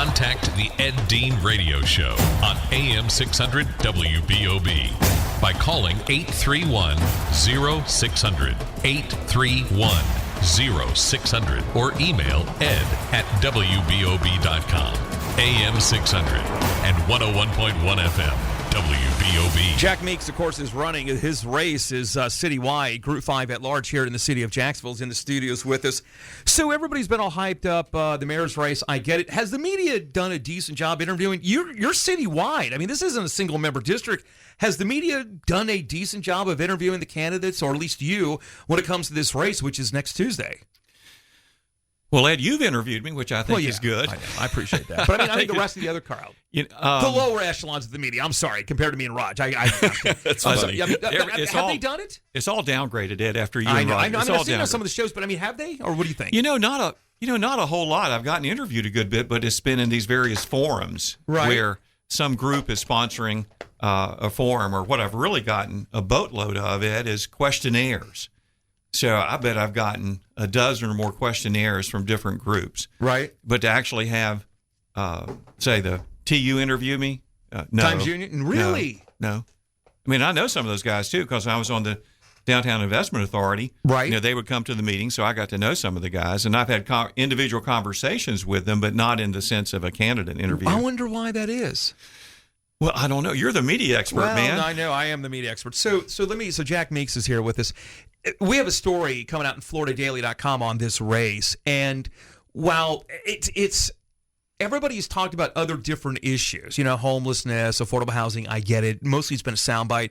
Contact the Ed Dean Radio Show on AM 600 WBOB by calling 831-0600, 831-0600, or email ed@wbob.com. AM 600 and 101.1 FM. WBOB. Jack Meeks, of course, is running. His race is citywide. Group 5 at large here in the city of Jacksonville is in the studios with us. So everybody's been all hyped up, the mayor's race. I get it. Has the media done a decent job interviewing? You're citywide. I mean, this isn't a single-member district. Has the media done a decent job of interviewing the candidates, or at least you, when it comes to this race, which is next Tuesday? Well, Ed, you've interviewed me, which I think is good. I appreciate that. But I mean, the rest of the other crowd. The lower echelons of the media, I'm sorry, compared to me and Raj. That's funny. Have they done it? It's all downgraded, Ed, after you and and Raj. I know. I've seen on some of the shows, but I mean, have they? Or what do you think? Not a whole lot. I've gotten interviewed a good bit, but it's been in these various forums where some group is sponsoring a forum, or what I've really gotten a boatload of, Ed, is questionnaires. So I bet I've gotten a dozen or more questionnaires from different groups. Right. But to actually have, say, the TU interview me, no. Times Union? Really? No. I mean, I know some of those guys, too, because I was on the Downtown Investment Authority. Right. They would come to the meeting, so I got to know some of the guys. And I've had individual conversations with them, but not in the sense of a candidate interview. I wonder why that is. Well, I don't know. You're the media expert, man. I know. I am the media expert. So Jack Meeks is here with us. We have a story coming out in FloridaDaily.com on this race, and while it's everybody's talked about other different issues, homelessness, affordable housing. I get it. Mostly it's been a soundbite.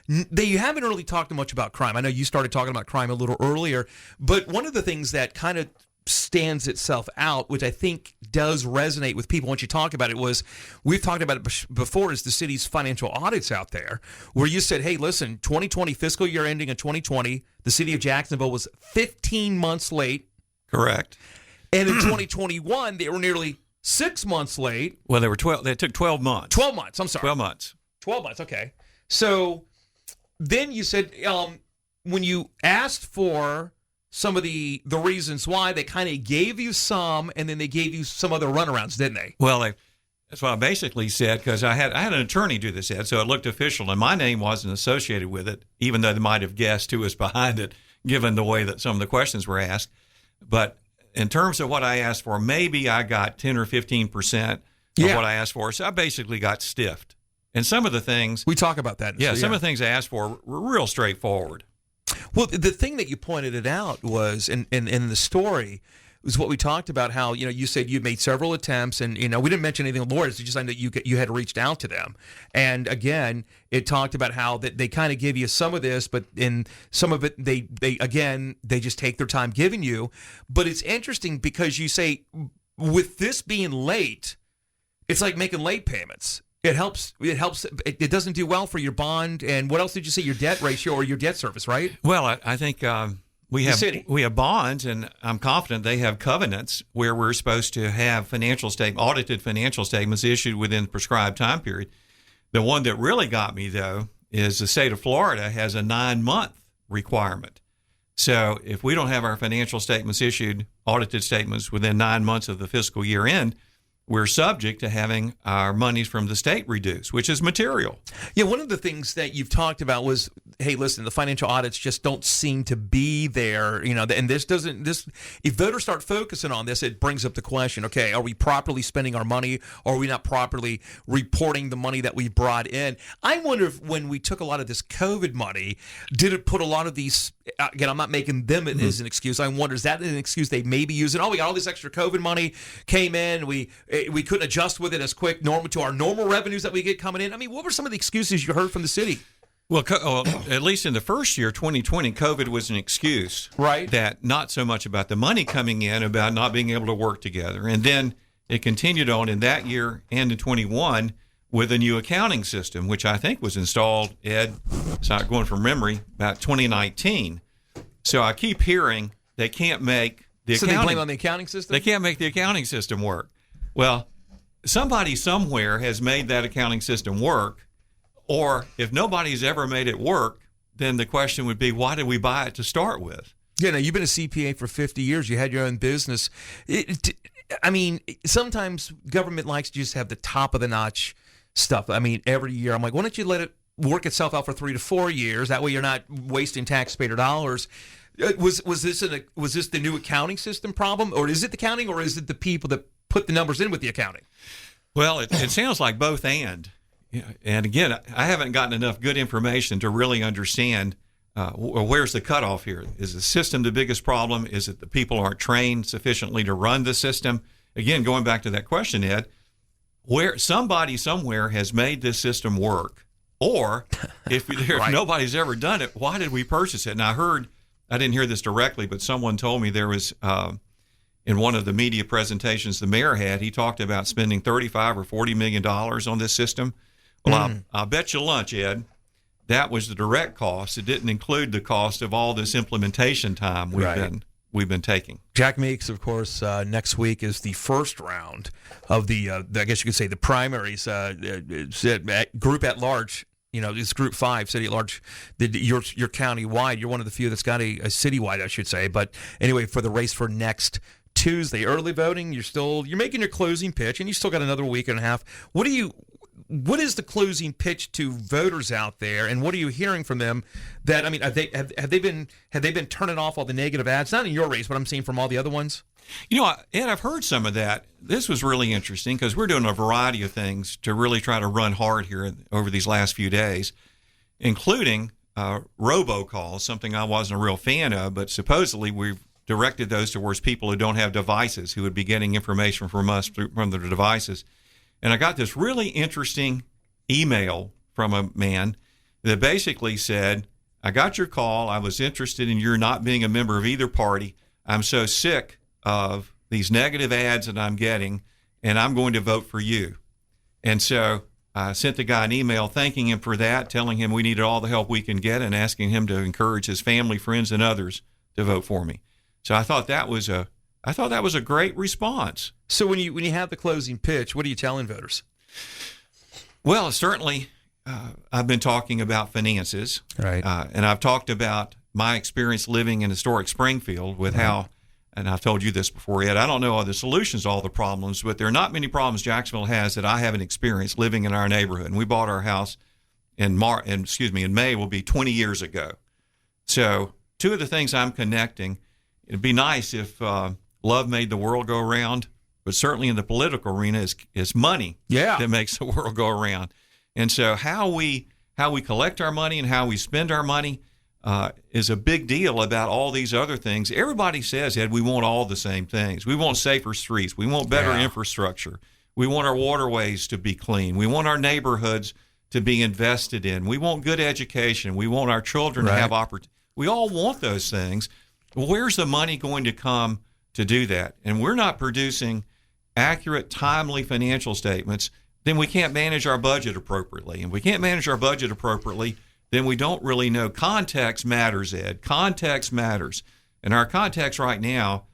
You haven't really talked much about crime. I know you started talking about crime a little earlier, but one of the things that kind of stands itself out, which I think does resonate with people once you talk about it, was we've talked about it before, is the city's financial audits out there, where you said, hey, listen, 2020 fiscal year ending in 2020, the city of Jacksonville was 15 months late. Correct. And in 2021, they were nearly 6 months late. Well, they were 12. They took 12 months. 12 months. I'm sorry. 12 months. 12 months. Okay. So then you said when you asked for some of the reasons why, they kind of gave you some, and then they gave you some other runarounds, didn't they? Well, that's what I basically said, because I had an attorney do this, Ed, so it looked official, and my name wasn't associated with it, even though they might have guessed who was behind it, given the way that some of the questions were asked. But in terms of what I asked for, maybe I got 10 or 15% of what I asked for, so I basically got stiffed. And some of the things... We talk about that. Some of the things I asked for were real straightforward. Well, the thing that you pointed it out was, in the story, was what we talked about, how, you said you made several attempts, and, we didn't mention anything with lawyers, just saying that you had reached out to them. And again, it talked about how that they kind of give you some of this, but in some of it, they just take their time giving you. But it's interesting because you say, with this being late, it's like making late payments. It helps. It doesn't do well for your bond. And what else did you say? Your debt ratio or your debt service, right? Well, I think we have bonds, and I'm confident they have covenants where we're supposed to have audited financial statements issued within the prescribed time period. The one that really got me, though, is the state of Florida has a 9-month requirement. So if we don't have our financial statements issued, audited statements within 9 months of the fiscal year end, we're subject to having our monies from the state reduced, which is material. Yeah, one of the things that you've talked about was, hey, listen, the financial audits just don't seem to be there, and if voters start focusing on this, it brings up the question, okay, are we properly spending our money, or are we not properly reporting the money that we brought in? I wonder if when we took a lot of this COVID money, did it put a lot of these, again, I'm not making them as an excuse. I wonder, is that an excuse they may be using? Oh, we got all this extra COVID money, came in, we couldn't adjust with it as quick to our normal revenues that we get coming in. I mean, what were some of the excuses you heard from the city? Well, at least in the first year, 2020, COVID was an excuse. Right. That not so much about the money coming in, about not being able to work together. And then it continued on in that year and in 21 with a new accounting system, which I think was installed, Ed, it's not going from memory, about 2019. So I keep hearing they can't make the accounting. So they blame on the accounting system? They can't make the accounting system work. Well, somebody somewhere has made that accounting system work, or if nobody's ever made it work, then the question would be, why did we buy it to start with? Yeah, now you've been a CPA for 50 years. You had your own business. I mean, sometimes government likes to just have the top of the notch stuff. I mean, every year I'm like, why don't you let it work itself out for 3 to 4 years? That way you're not wasting taxpayer dollars. Was this the new accounting system problem, or is it the accounting, or is it the people that put the numbers in with the accounting? Well, it sounds like both and. And again, I haven't gotten enough good information to really understand where's the cutoff here. Is the system the biggest problem? Is it the people aren't trained sufficiently to run the system? Again, going back to that question, Ed, where somebody somewhere has made this system work, or if Right. nobody's ever done it, why did we purchase it? And I didn't hear this directly, but someone told me there was, in one of the media presentations the mayor had, he talked about spending $35 or $40 million on this system. Well, I'll bet you lunch, Ed, that was the direct cost. It didn't include the cost of all this implementation time we've been taking. Jack Meeks, of course, next week is the first round of the I guess you could say the primaries, group at large. You know, it's Group 5, city at large. You're county-wide. You're one of the few that's got a citywide, I should say. But anyway, for the race for next Tuesday, early voting, you're making your closing pitch, and you still got another week and a half. What is the closing pitch to voters out there, and what are you hearing from them? That, I mean, have they been turning off all the negative ads? Not in your race, but I'm seeing from all the other ones. You know, Ed, I've heard some of that. This was really interesting because we're doing a variety of things to really try to run hard here over these last few days, including robocalls, something I wasn't a real fan of, but supposedly we've directed those towards people who don't have devices, who would be getting information from us from their devices. And I got this really interesting email from a man that basically said, I got your call. I was interested in your not being a member of either party. I'm so sick of these negative ads that I'm getting, and I'm going to vote for you. And so I sent the guy an email thanking him for that, telling him we needed all the help we can get, and asking him to encourage his family, friends, and others to vote for me. So I thought that was a great response. So when you have the closing pitch, what are you telling voters? Well, certainly, I've been talking about finances, right? And I've talked about my experience living in historic Springfield with how, and I've told you this before, Ed, I don't know all the solutions to all the problems, but there are not many problems Jacksonville has that I haven't experienced living in our neighborhood. And we bought our house in May will be 20 years ago. So two of the things I'm connecting, it'd be nice if love made the world go around, but certainly in the political arena is money that makes the world go around. And so how we collect our money and how we spend our money is a big deal about all these other things. Everybody says, Ed, we want all the same things. We want safer streets. We want better infrastructure. We want our waterways to be clean. We want our neighborhoods to be invested in. We want good education. We want our children to have opportunity. We all want those things. Well, where's the money going to come to do that? And we're not producing accurate, timely financial statements, then we can't manage our budget appropriately. And if we can't manage our budget appropriately, then we don't really know. Context matters, Ed. Context matters. And our context right now,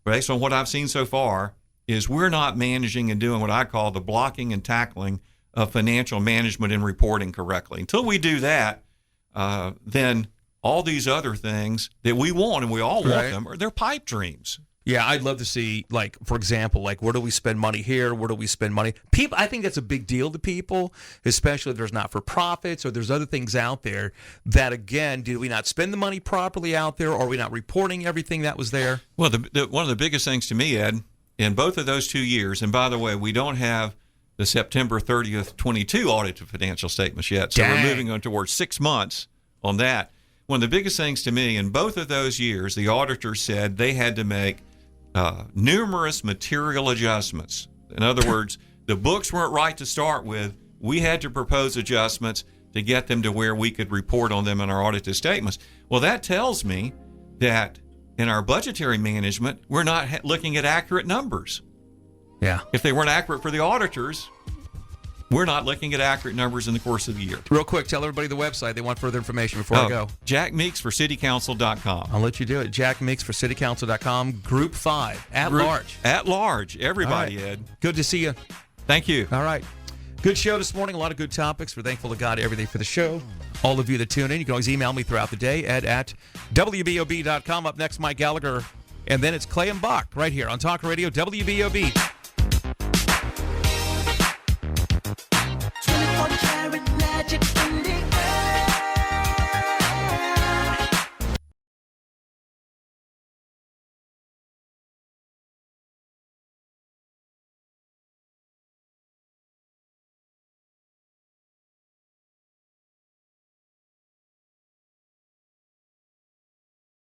based on what I've seen so far, is we're not managing and doing what I call the blocking and tackling of financial management and reporting correctly. Until we do that, then all these other things that we want, and we all want them, they're pipe dreams. Yeah, I'd love to see, like, for example, like, where do we spend money here? Where do we spend money? People, I think that's a big deal to people, especially if there's not-for-profits or there's other things out there that, again, did we not spend the money properly out there, or are we not reporting everything that was there? Well, one of the biggest things to me, Ed, in both of those 2 years, and by the way, we don't have the September 30th, 22 audited financial statements yet, so we're moving on towards 6 months on that. One of the biggest things to me, in both of those years, the auditors said they had to make numerous material adjustments. In other words, the books weren't right to start with. We had to propose adjustments to get them to where we could report on them in our audited statements. Well, that tells me that in our budgetary management, we're not looking at accurate numbers. Yeah. If they weren't accurate for the auditors, we're not looking at accurate numbers in the course of the year. Real quick, tell everybody the website. They want further information before I go. JackMeeksForCityCouncil.com. I'll let you do it. JackMeeksForCityCouncil.com. Group 5. Large. At large. Everybody, right. Ed. Good to see you. Thank you. All right. Good show this morning. A lot of good topics. We're thankful to God every day for the show. All of you that tune in, you can always email me throughout the day, ed@WBOB.com. Up next, Mike Gallagher And then it's Clay and Bach right here on Talk Radio WBOB.